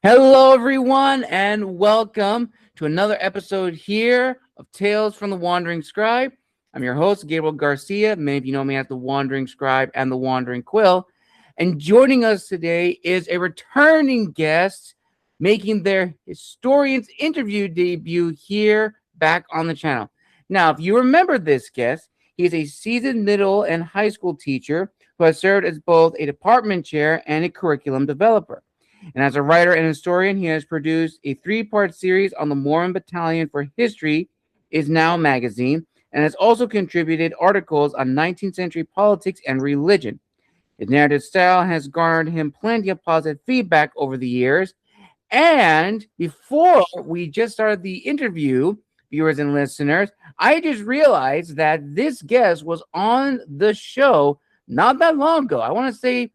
Hello, everyone, and welcome to another episode here of Tales from the Wandering Scribe. I'm your host, Gabriel Garcia. Many of you know me as the Wandering Scribe and the Wandering Quill. And joining us today is a returning guest making their historian's interview debut here back on the channel. Now, if you remember this guest, he is a seasoned middle and high school teacher who has served as both a department chair and a curriculum developer. And as a writer and historian, he has produced a three-part series on the Mormon Battalion for History is Now magazine, and has also contributed articles on 19th century politics and religion. His narrative style has garnered him plenty of positive feedback over the years. And before we just started the interview, viewers and listeners, I just realized that this guest was on the show not that long ago. I want to say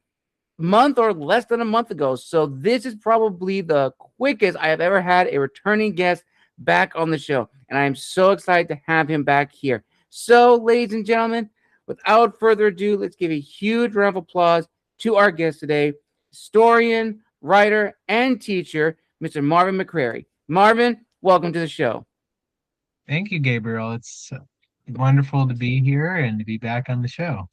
month or less than a month ago. So this is probably the quickest I have ever had a returning guest back on the show. And I am so excited to have him back here. So, ladies and gentlemen, without further ado, let's give a huge round of applause to our guest today, historian, writer, and teacher, Mr. Marvin McCrary. Marvin, welcome to the show. Thank you, Gabriel. It's wonderful to be here and to be back on the show.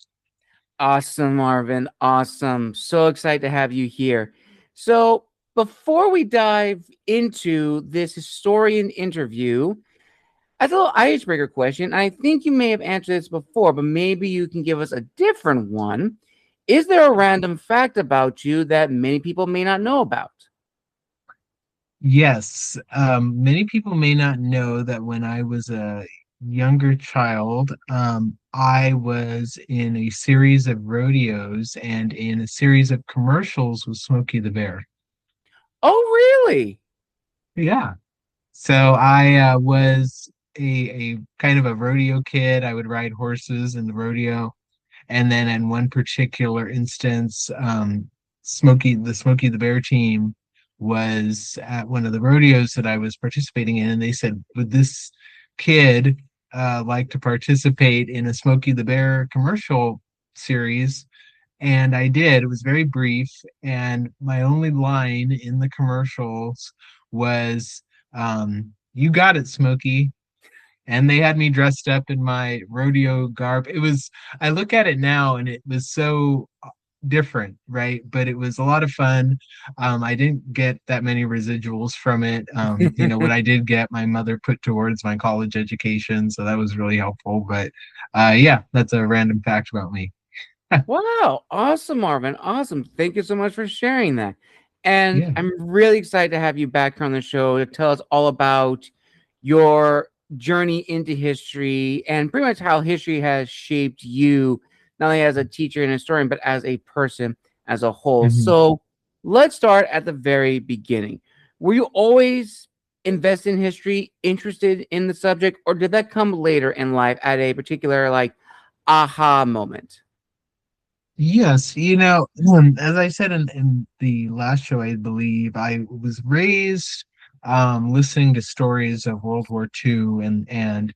Awesome, Marvin. Awesome. So excited to have you here. So, before we dive into this historian interview, as a little icebreaker question, I think you may have answered this before, but maybe you can give us a different one. Is there a random fact about you that many people may not know about? Yes, many people may not know that when I was a younger child, I was in a series of rodeos and in a series of commercials with Smokey the Bear. Oh, really? Yeah. So I was a kind of a rodeo kid. I would ride horses in the rodeo. And then in one particular instance, the Smokey the Bear team was at one of the rodeos that I was participating in, and they said, "Would this kid like to participate in a Smokey the Bear commercial series?" And I did. It was very brief, and my only line in the commercials was, "You got it, Smokey." And they had me dressed up in my rodeo garb. I look at it now and it was so different, right? But it was a lot of fun. I didn't get that many residuals from it. What I did get, my mother put towards my college education, so that was really helpful. But yeah, that's a random fact about me. Wow. Awesome, Marvin. Awesome. Thank you so much for sharing that. And Yeah. I'm really excited to have you back here on the show to tell us all about your journey into history and pretty much how history has shaped you, not only as a teacher and historian, but as a person as a whole. Mhm. So let's start at the very beginning. Were you always invested in history, interested in the subject, or did that come later in life at a particular like aha moment? Yes, as I said in the last show, I believe I was raised listening to stories of World War II and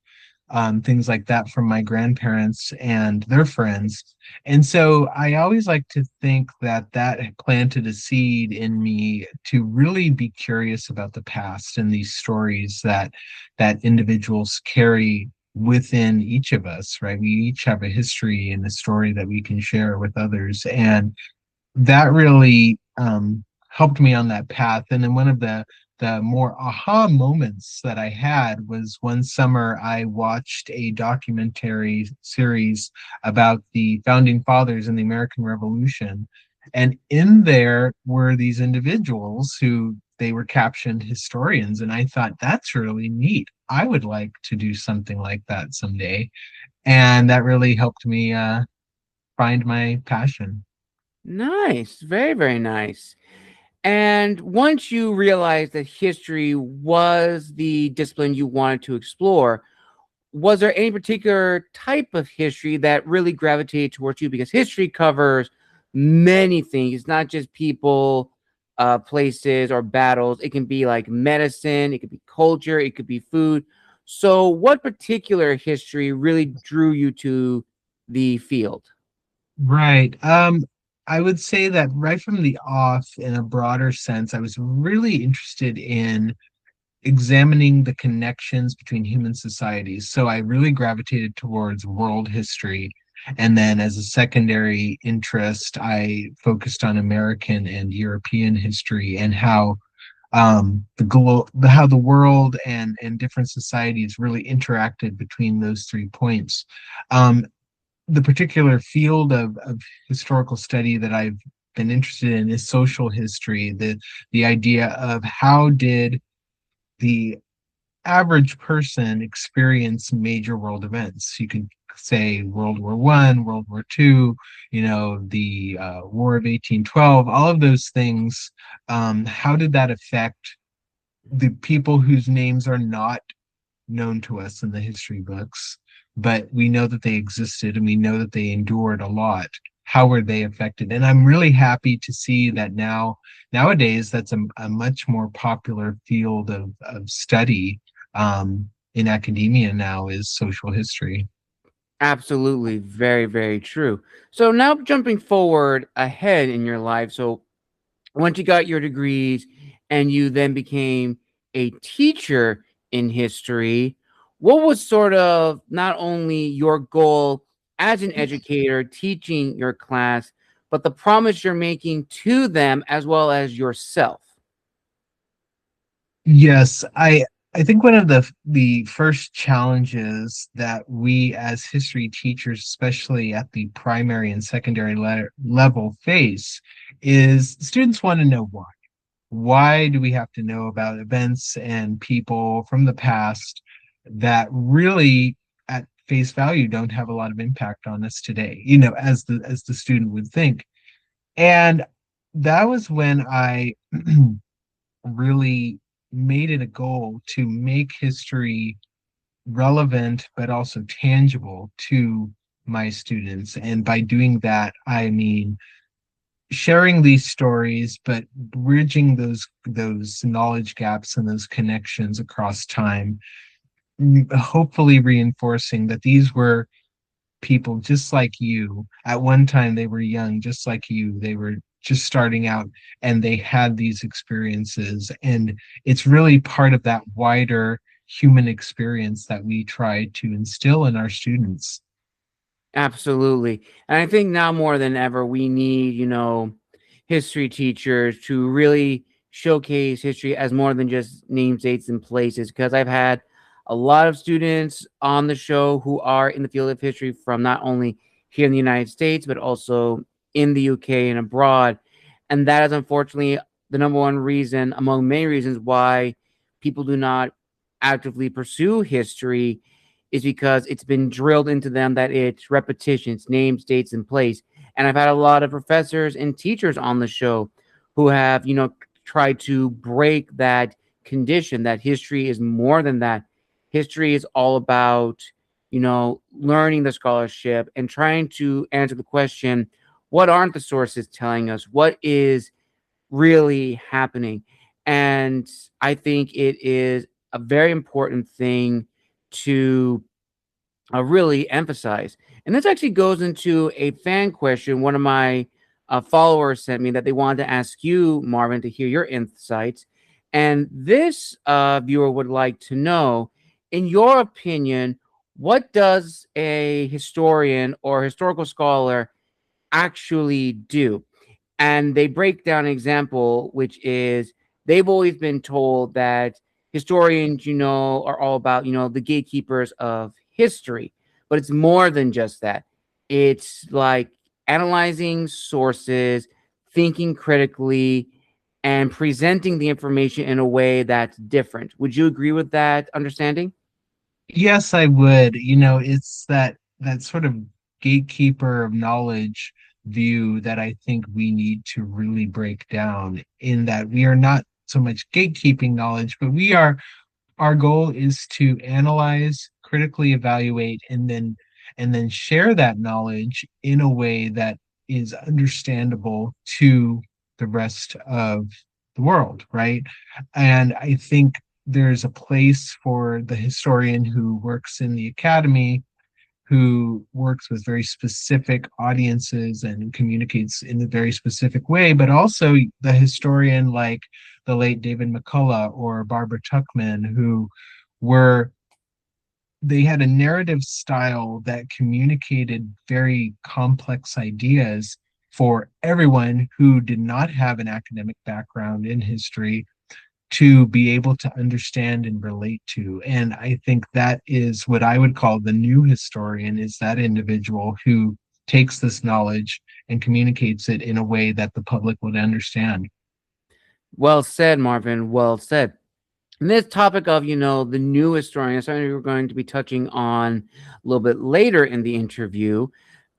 things like that from my grandparents and their friends. And so I always like to think that that had planted a seed in me to really be curious about the past and these stories that individuals carry within each of us, right? We each have a history and a story that we can share with others. And that really helped me on that path. And then one of the more aha moments that I had was one summer I watched a documentary series about the founding fathers in the American Revolution. And in there were these individuals who they were captioned historians. And I thought, that's really neat. I would like to do something like that someday. And that really helped me find my passion. Nice. Very, very nice. And once you realized that history was the discipline you wanted to explore, was there any particular type of history that really gravitated towards you? Because history covers many things. It's not just people, places, or battles. It can be like medicine, it could be culture, it could be food. So, what particular history really drew you to the field? Right. I would say that right from the off, in a broader sense, I was really interested in examining the connections between human societies. So I really gravitated towards world history. And then as a secondary interest, I focused on American and European history and how how the world and different societies really interacted between those 3 points. Um, the particular field of historical study that I've been interested in is social history, the idea of how did the average person experience major world events. You could say World War One, World War Two, the War of 1812, all of those things. How did that affect the people whose names are not known to us in the history books, but we know that they existed and we know that they endured a lot? How were they affected? And I'm really happy to see that nowadays that's a much more popular field of study in academia now is social history. Absolutely, very, very true. So now jumping forward ahead in your life. So once you got your degrees and you then became a teacher in history, what was sort of not only your goal as an educator teaching your class, but the promise you're making to them as well as yourself? Yes, I think one of the first challenges that we as history teachers, especially at the primary and secondary level, face is students want to know why. Why do we have to know about events and people from the past that really at face value don't have a lot of impact on us today, as the student would think. And that was when I really made it a goal to make history relevant but also tangible to my students. And by doing that, I mean sharing these stories, but bridging those knowledge gaps and those connections across time, hopefully reinforcing that these were people just like you. At one time, they were young, just like you. They were just starting out and they had these experiences. And it's really part of that wider human experience that we try to instill in our students. Absolutely. And I think now more than ever, we need, history teachers to really showcase history as more than just names, dates, and places. Because I've had a lot of students on the show who are in the field of history from not only here in the United States, but also in the UK and abroad. And that is unfortunately the number one reason, among many reasons, why people do not actively pursue history is because it's been drilled into them that it's repetition, it's names, dates, and place. And I've had a lot of professors and teachers on the show who have, tried to break that condition that history is more than that. History is all about, learning the scholarship and trying to answer the question, what aren't the sources telling us? What is really happening? And I think it is a very important thing to really emphasize. And this actually goes into a fan question one of my followers sent me that they wanted to ask you, Marvin, to hear your insights. And this viewer would like to know, in your opinion, what does a historian or historical scholar actually do? And they break down an example, which is they've always been told that historians, are all about, the gatekeepers of history, but it's more than just that. It's like analyzing sources, thinking critically, and presenting the information in a way that's different. Would you agree with that understanding? Yes, I would. It's that sort of gatekeeper of knowledge view that I think we need to really break down, in that we are not so much gatekeeping knowledge, but our goal is to analyze, critically evaluate, and then share that knowledge in a way that is understandable to the rest of the world, right? And I think there's a place for the historian who works in the academy who works with very specific audiences and communicates in a very specific way, but also the historian like the late David McCullough or Barbara Tuchman, who were they had a narrative style that communicated very complex ideas for everyone who did not have an academic background in history to be able to understand and relate to. And I think that is what I would call the new historian, is that individual who takes this knowledge and communicates it in a way that the public would understand. Well said, Marvin. Well said. And this topic of, the new historian is something we're going to be touching on a little bit later in the interview.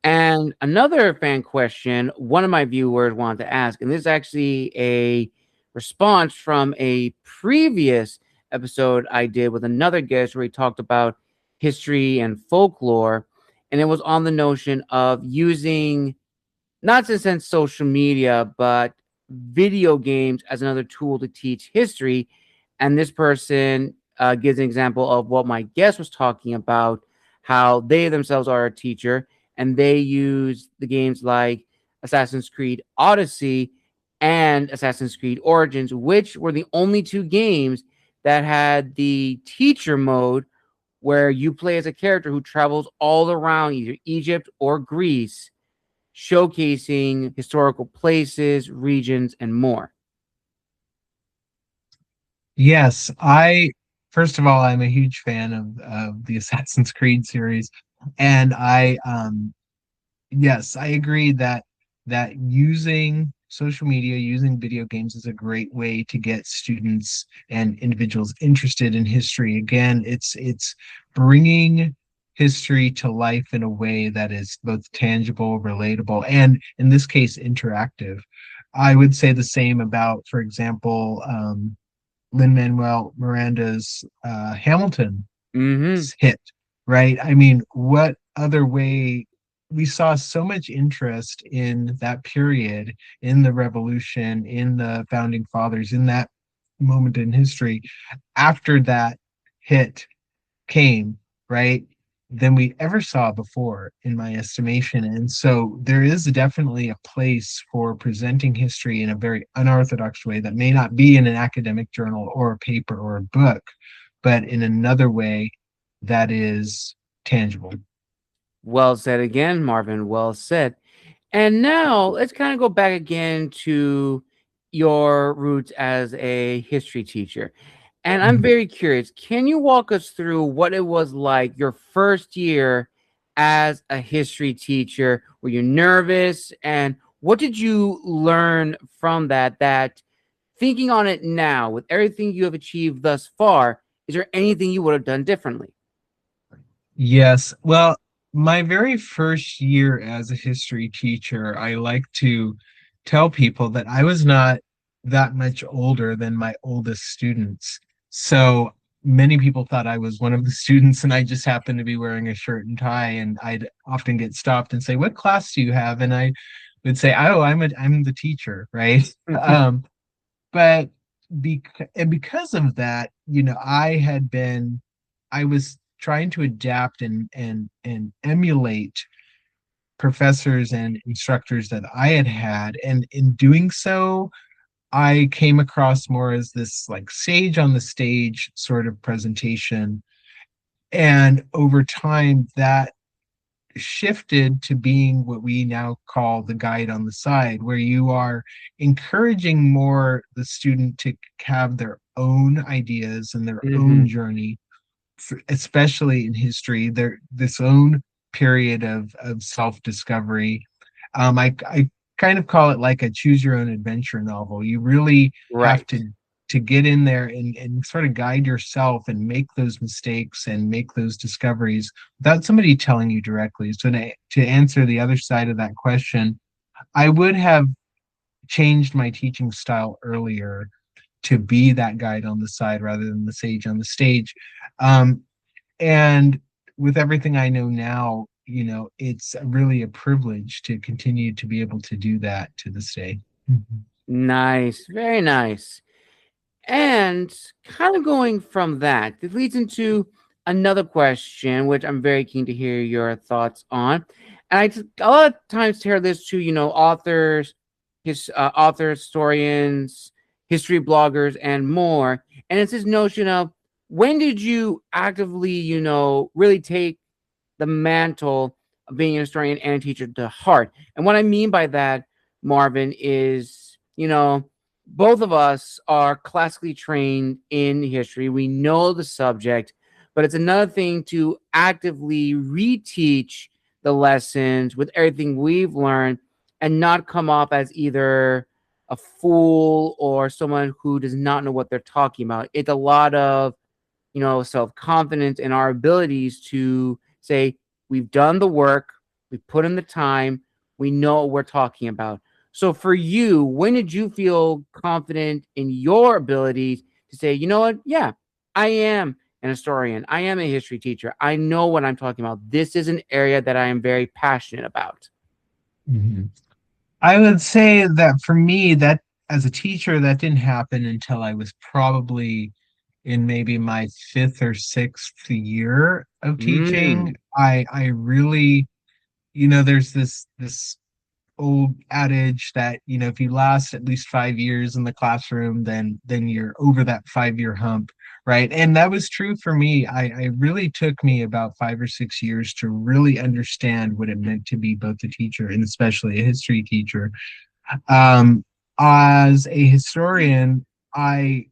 And another fan question, one of my viewers wanted to ask, and this is actually a response from a previous episode I did with another guest where he talked about history and folklore. And it was on the notion of using, not just in social media, but video games as another tool to teach history. And this person gives an example of what my guest was talking about, how they themselves are a teacher and they use the games like Assassin's Creed Odyssey and Assassin's Creed Origins, which were the only two games that had the teacher mode where you play as a character who travels all around either Egypt or Greece, showcasing historical places, regions, and more. Yes, I first of all, I'm a huge fan of the Assassin's Creed series, and yes, I agree that using social media, using video games is a great way to get students and individuals interested in history. Again, it's bringing history to life in a way that is both tangible, relatable, and in this case, interactive. I would say the same about, for example, Lin-Manuel Miranda's Hamilton Mm-hmm. hit, right? I mean, what other way we saw so much interest in that period, in the revolution, in the founding fathers, in that moment in history after that hit came, right? Than we ever saw before, in my estimation. And so there is definitely a place for presenting history in a very unorthodox way that may not be in an academic journal or a paper or a book, but in another way that is tangible. Well said again, Marvin. Well said. And now let's kind of go back again to your roots as a history teacher. And I'm Mhm. very curious, can you walk us through what it was like your first year as a history teacher? Were you nervous? And what did you learn from that? That thinking on it now, with everything you have achieved thus far, is there anything you would have done differently? Yes. Well, my very first year as a history teacher, I like to tell people that I was not that much older than my oldest students. So many people thought I was one of the students, and I just happened to be wearing a shirt and tie. And I'd often get stopped and say, "What class do you have?" And I would say, "Oh, I'm the teacher," right? But because of that, I was trying to adapt and emulate professors and instructors that I had had, and in doing so, I came across more as this like sage on the stage sort of presentation. And over time, that shifted to being what we now call the guide on the side, where you are encouraging more the student to have their own ideas and their own Hmm. journey, especially in history, their this own period of self-discovery. I kind of call it like a choose your own adventure novel. You really have Right. to get in there and sort of guide yourself and make those mistakes and make those discoveries without somebody telling you directly. So to answer the other side of that question, I would have changed my teaching style earlier to be that guide on the side rather than the sage on the stage. Um, and with everything I know now, it's really a privilege to continue to be able to do that to this day. Mhm. Nice. Very nice. And kind of going from that, it leads into another question, which I'm very keen to hear your thoughts on. And a lot of times hear this to authors, authors, historians, history bloggers, and more. And it's this notion of, when did you actively, really take the mantle of being a historian and a teacher to heart? And what I mean by that, Marvin, is, both of us are classically trained in history. We know the subject, but it's another thing to actively reteach the lessons with everything we've learned and not come off as either a fool or someone who does not know what they're talking about. It's a lot of, self confidence in our abilities to say, we've done the work, we put in the time, we know what we're talking about. So for you, when did you feel confident in your abilities to say, you know what? Yeah, I am an historian. I am a history teacher. I know what I'm talking about. This is an area that I am very passionate about. Mhm. I would say that for me, that as a teacher, that didn't happen until I was probably in maybe my fifth or sixth year of teaching. Mm. I really, there's this old adage that, if you last at least 5 years in the classroom, then you're over that 5 year hump, right? And that was true for me. I really took me about 5 or 6 years to really understand what it meant to be both a teacher and especially a history teacher. um, as a historian, I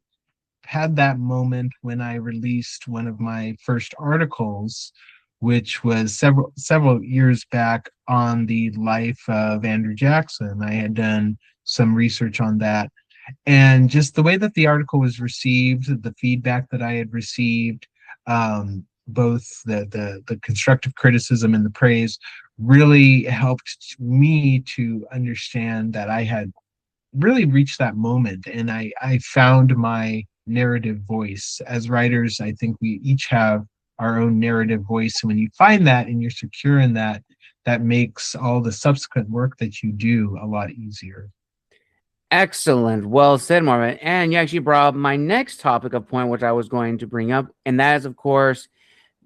had that moment when I released one of my first articles, which was several years back, on the life of Andrew Jackson. I had done some research on that, and just the way that the article was received, the feedback that I had received, both the constructive criticism and the praise, really helped me to understand that I had really reached that moment, and I found my narrative voice. As writers, I think we each have our own narrative voice. And when you find that and you're secure in that, that makes all the subsequent work that you do a lot easier. Excellent. Well said, Marvin. And you actually brought up my next topic of point, which I was going to bring up. And that is, of course,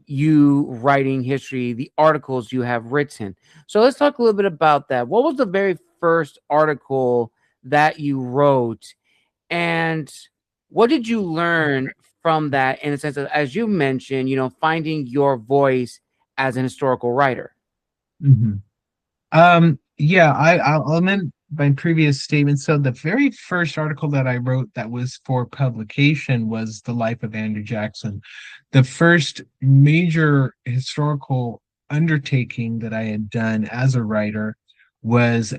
you writing history, the articles you have written. So let's talk a little bit about that. What was the very first article that you wrote? And what did you learn from that, in a sense of, as you mentioned, finding your voice as an historical writer? Mhm. Yeah, I'll amend my previous statement. So the very first article that I wrote that was for publication was The Life of Andrew Jackson. The first major historical undertaking that I had done as a writer was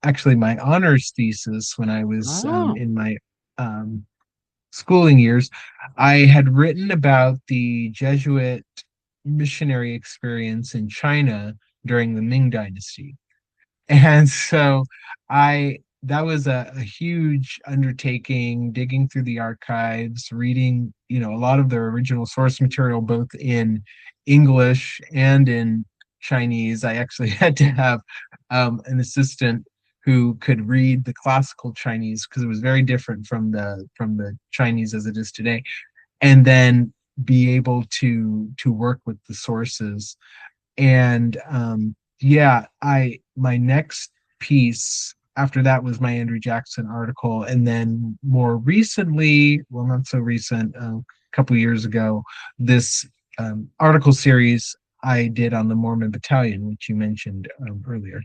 actually my honors thesis when I was Oh, in my um, schooling years. I had written about the Jesuit missionary experience in China during the Ming Dynasty. And so I that was a huge undertaking, digging through the archives, reading, a lot of their original source material, both in English and in Chinese. I actually had to have an assistant who could read the classical Chinese because it was very different from the Chinese as it is today, and then be able to work with the sources. And yeah, I my next piece after that was my Andrew Jackson article, and then more recently, well, not so recent, a couple years ago, this article series I did on the Mormon Battalion, which you mentioned earlier.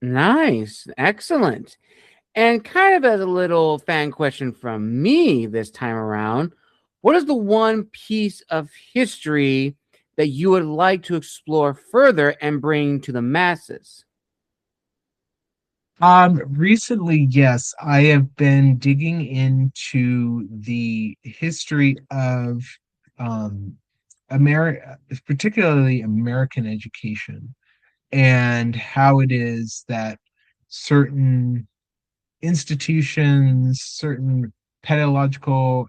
nice. Excellent. And kind of as a little fan question from me this time around, what is the one piece of history that you would like to explore further and bring to the masses? Recently, yes, I have been digging into the history of um, America, particularly American education, and how it is that certain institutions, certain pedagogical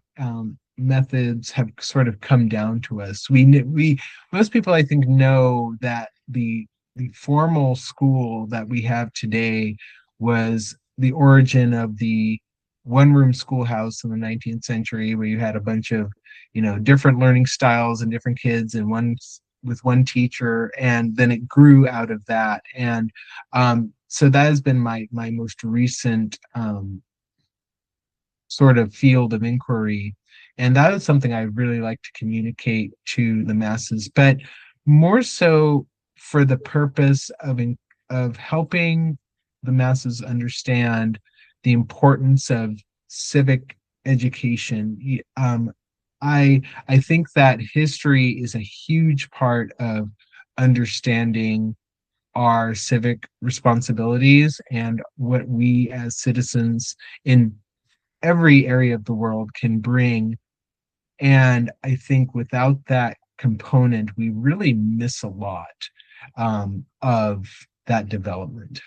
methods have sort of come down to us. We most people, I think, know that the formal school that we have today was the origin of the one-room schoolhouse in the 19th century where you had a bunch of, different learning styles and different kids and with one teacher, and then it grew out of that. And so that has been my most recent sort of field of inquiry. And that is something I really like to communicate to the masses, but more so for the purpose of helping the masses understand the importance of civic education. I think that history is a huge part of understanding our civic responsibilities and what we as citizens in every area of the world can bring. And I think without that component, we really miss a lot of that development.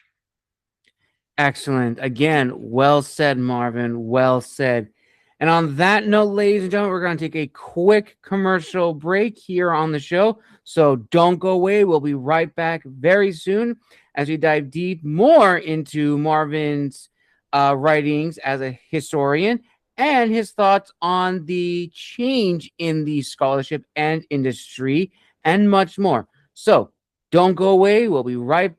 Excellent. Again, well said, Marvin. Well said. And on that note, ladies and gentlemen, we're going to take a quick commercial break here on the show. So don't go away. We'll be right back very soon as we dive deep more into Marvin's writings as a historian and his thoughts on the change in the scholarship and industry and much more. So don't go away. We'll be right